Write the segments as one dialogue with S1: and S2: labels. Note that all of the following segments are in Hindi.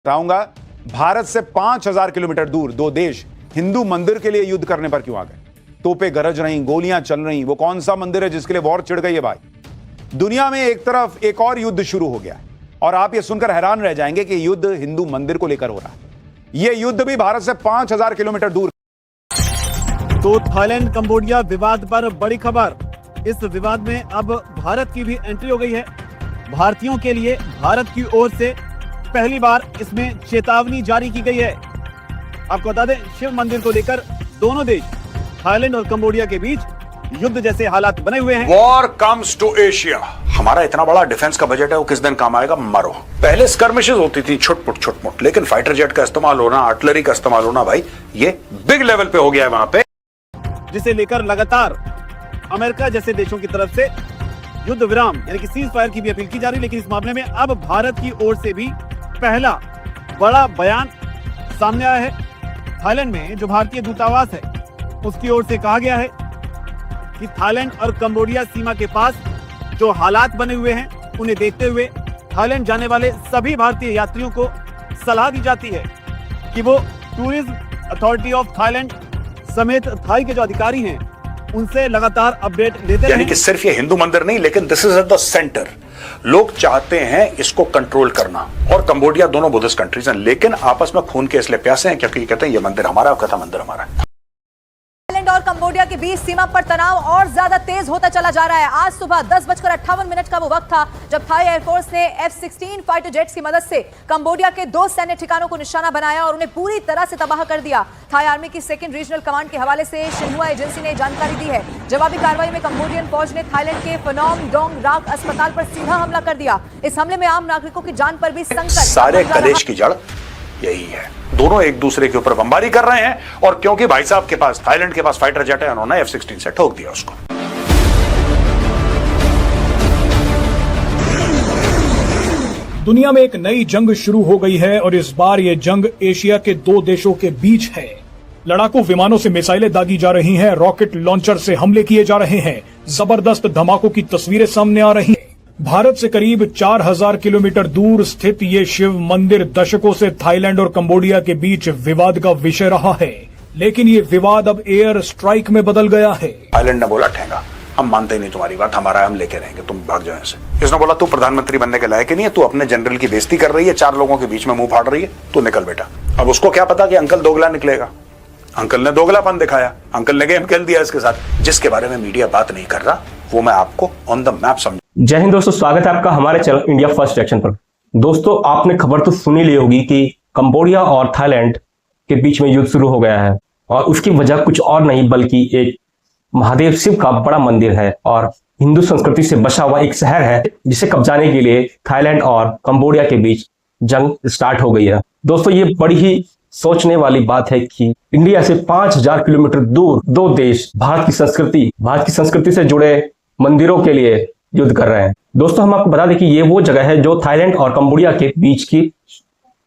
S1: बताऊंगा भारत से 5000 किलोमीटर दूर दो देश हिंदू मंदिर के लिए युद्ध करने पर क्यों आ गए। तोपें गरज रही, गोलियां चल रही। वो कौन सा मंदिर है जिसके लिए वॉर छिड़ गई है भाई। दुनिया में एक तरफ एक और युद्ध शुरू हो गया है और आप ये सुनकर हैरान रह जाएंगे कि युद्ध हिंदू मंदिर को लेकर हो रहा है। यह युद्ध भी भारत से 5000 किलोमीटर दूर।
S2: तो थाईलैंड कंबोडिया विवाद पर बड़ी खबर। इस विवाद में अब भारत की भी एंट्री हो गई है। भारतीयों के लिए भारत की ओर से पहली बार इसमें चेतावनी जारी की गई है। आपको बता दें, शिव मंदिर को लेकर दोनों देश थाईलैंड और कंबोडिया के बीच युद्ध जैसे हालात बने हुए हैं।
S3: War comes to Asia. हमारा इतना बड़ा डिफेंस का बजट है, वो किस दिन काम आएगा, मरो। पहले स्कर्मिशेस होती थी छुटपुट, लेकिन फाइटर जेट का इस्तेमाल होना, आर्टिलरी का इस्तेमाल होना, भाई ये बिग लेवल पे हो गया है वहां पे,
S2: जिसे लेकर लगातार अमेरिका जैसे देशों की तरफ से युद्ध विराम यानी कि सीज फायर की भी अपील की जा रही है। लेकिन इस मामले में अब भारत की ओर से भी पहला बड़ा बयान सामने आया है। थाईलैंड में जो भारतीय दूतावास है उसकी ओर से कहा गया है कि थाईलैंड और कंबोडिया सीमा के पास जो हालात बने हुए हैं उन्हें देखते हुए थाईलैंड जाने वाले सभी भारतीय यात्रियों को सलाह दी जाती है कि वो टूरिज्म अथॉरिटी ऑफ थाईलैंड समेत थाई के जो अधिकारी हैं उनसे लगातार अपडेट लेते
S3: यानी कि सिर्फ ये हिंदू मंदिर नहीं, लेकिन this is at the centre. लोग चाहते हैं इसको कंट्रोल करना, और कंबोडिया दोनों बुद्धिस्ट कंट्रीज हैं, लेकिन आपस में खून के इसलिए प्यासे हैं क्योंकि कहते हैं ये मंदिर हमारा, कहता मंदिर हमारा है।
S4: थाईलैंड और कंबोडिया के बीच सीमा पर तनाव और ज्यादा तेज होता चला जा रहा है। आज सुबह 10:58 का वो वक्त था जब थाई एयरफोर्स ने F-16 फाइटर जेट्स की मदद से कंबोडिया के 2 सैन्य ठिकानों को निशाना बनाया और उन्हें पूरी तरह से तबाह कर दिया। थाई आर्मी की 2nd रीजनल कमांड के हवाले से शिन्हुआ एजेंसी ने जानकारी दी है। जवाबी कार्रवाई में कंबोडियन फौज ने थाईलैंड के फनोम डोंग राक अस्पताल पर सीधा हमला कर दिया। इस हमले में आम नागरिकों की जान पर भी संकट।
S3: सारे कलेश की जड़ यही है, दोनों एक दूसरे के ऊपर बमबारी कर रहे हैं, और क्योंकि भाई साहब के पास, थाईलैंड के पास फाइटर जेट है, उन्होंने F-16 से ठोक दिया उसको।
S5: दुनिया में एक नई जंग शुरू हो गई है और इस बार ये जंग एशिया के 2 देशों के बीच है। लड़ाकू विमानों से मिसाइलें दागी जा रही हैं, रॉकेट लॉन्चर से हमले किए जा रहे हैं, जबरदस्त धमाकों की तस्वीरें सामने आ रही हैं। भारत से करीब 4000 किलोमीटर दूर स्थित ये शिव मंदिर दशकों से थाईलैंड और कंबोडिया के बीच विवाद का विषय रहा है, लेकिन ये विवाद अब एयर स्ट्राइक में बदल गया है।
S3: थाईलैंड ने बोला ठेंगा, हम मानते ही नहीं तुम्हारी बात, हमारा हम लेके रहेंगे, तुम भाग जाओ से। इसने बोला तू प्रधानमंत्री बनने के लायक नहीं है, तू अपने जनरल की बेइज्जती कर रही है, 4 लोगों के बीच में मुंह फाड़ रही है, तू निकल बेटा। अब उसको क्या पता कि अंकल दोगला निकलेगा। अंकल ने दोगलापन दिखाया, अंकल ने गेम खेल दिया इसके साथ, जिसके बारे में मीडिया बात नहीं कर रहा वो मैं आपको ऑन द मैप समझ।
S6: जय हिंद दोस्तों, स्वागत है आपका हमारे चैनल इंडिया फर्स्ट रिएक्शन पर। दोस्तों, आपने खबर तो सुनी ली होगी कि कंबोडिया और थाईलैंड के बीच में युद्ध शुरू हो गया है, और उसकी वजह कुछ और नहीं बल्कि एक महादेव शिव का बड़ा मंदिर है और हिंदू संस्कृति से बसा हुआ एक शहर है, जिसे कब्जाने के लिए थाईलैंड और कंबोडिया के बीच जंग स्टार्ट हो गई है। दोस्तों, ये बड़ी ही सोचने वाली बात है कि इंडिया से 5000 किलोमीटर दूर 2 देश भारत की संस्कृति से जुड़े मंदिरों के लिए युद्ध कर रहे हैं। दोस्तों, हम आपको बता दें कि ये वो जगह है जो थाईलैंड और कंबोडिया के बीच की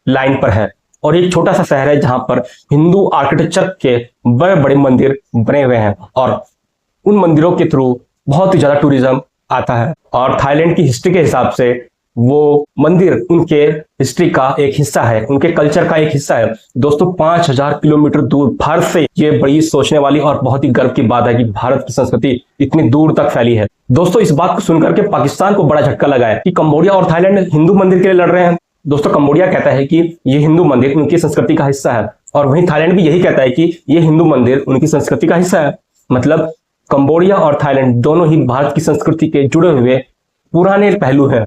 S6: लाइन पर है, और एक छोटा सा शहर है जहां पर हिंदू आर्किटेक्चर के बड़े बड़े मंदिर बने हुए हैं, और उन मंदिरों के थ्रू बहुत ही ज्यादा टूरिज्म आता है। और थाईलैंड की हिस्ट्री के हिसाब से वो मंदिर उनके हिस्ट्री का एक हिस्सा है, उनके कल्चर का एक हिस्सा है। दोस्तों, 5000 किलोमीटर दूर भारत से, ये बड़ी सोचने वाली और बहुत ही गर्व की बात है कि भारत की संस्कृति इतनी दूर तक फैली है। दोस्तों, इस बात को सुनकर के पाकिस्तान को बड़ा झटका लगा है कि कंबोडिया और थाईलैंड हिंदू मंदिर के लिए लड़ रहे हैं। दोस्तों, कंबोडिया कहता है कि ये हिंदू मंदिर उनकी संस्कृति का हिस्सा है, और वहीं थाईलैंड भी यही कहता है कि ये हिंदू मंदिर उनकी संस्कृति का हिस्सा है। मतलब कंबोडिया और थाईलैंड दोनों ही भारत की संस्कृति के जुड़े हुए पुराने पहलू हैं।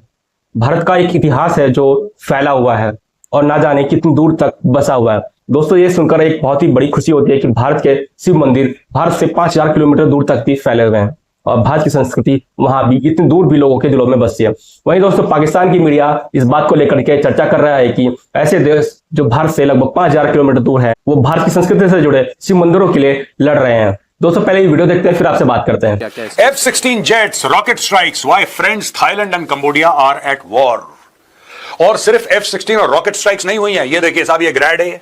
S6: भारत का एक इतिहास है जो फैला हुआ है और ना जाने कितनी दूर तक बसा हुआ है। दोस्तों, ये सुनकर एक बहुत ही बड़ी खुशी होती है कि भारत के शिव मंदिर भारत से 5000 किलोमीटर दूर तक भी फैले हुए हैं, और भारत की संस्कृति वहां भी इतनी दूर भी लोगों के दिलों में बसती है। वहीं दोस्तों, पाकिस्तान की मीडिया इस बात को लेकर के चर्चा कर रहा है कि ऐसे देश जो भारत से लगभग 5000 किलोमीटर दूर है, वो भारत की संस्कृति से जुड़े शिव मंदिरों के लिए लड़ रहे हैं। दोस्तों, पहले ये वीडियो देखते हैं, फिर आपसे बात करते हैं।
S3: F-16 jets, rocket strikes, why friends Thailand and Cambodia are at war. और सिर्फ F-16 और रॉकेट स्ट्राइक्स नहीं हुई हैं, ये देखिए साहब, ये ग्रैड है,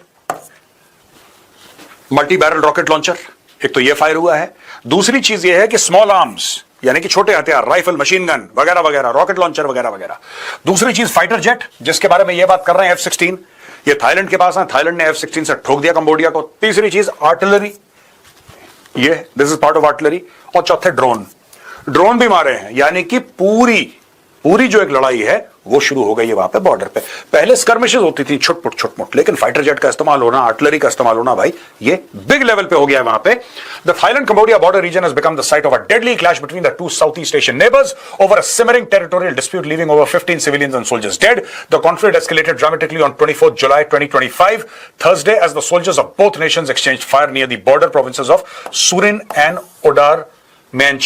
S3: मल्टी बैरल रॉकेट लॉन्चर, एक तो ये फायर हुआ है। दूसरी चीज ये है कि स्मॉल आर्म्स यानी कि छोटे हथियार, राइफल, मशीन गन वगैरह वगैरह, रॉकेट लॉन्चर वगैरह वगैरह। दूसरी चीज फाइटर जेट, जिसके बारे में ये बात कर रहे हैं F-16, ये थाईलैंड के पास है, थाईलैंड ने F-16 से ठोक दिया कंबोडिया को। तीसरी चीज आर्टिलरी, ये this is part of artillery. और चौथे ड्रोन भी मारे हैं, यानी कि पूरी जो एक लड़ाई है वो शुरू हो गई है वहां पे बॉर्डर पे। पहले स्कर्मिशेस होती थी छुटमुट, लेकिन फाइटर जेट का इस्तेमाल होना, आर्टिलरी का इस्तेमाल होना, भाई ये बिग लेवल पे हो गया है वहां पे। The Thailand Cambodia border region has become the site of a deadly clash between the two south east Asian neighbours over a simmering territorial dispute leaving over 15 civilians and soldiers dead. The conflict escalated dramatically on 24th July 2025 Thursday as the soldiers of both nations exchanged fire near the border provinces of Surin and Odar Menche.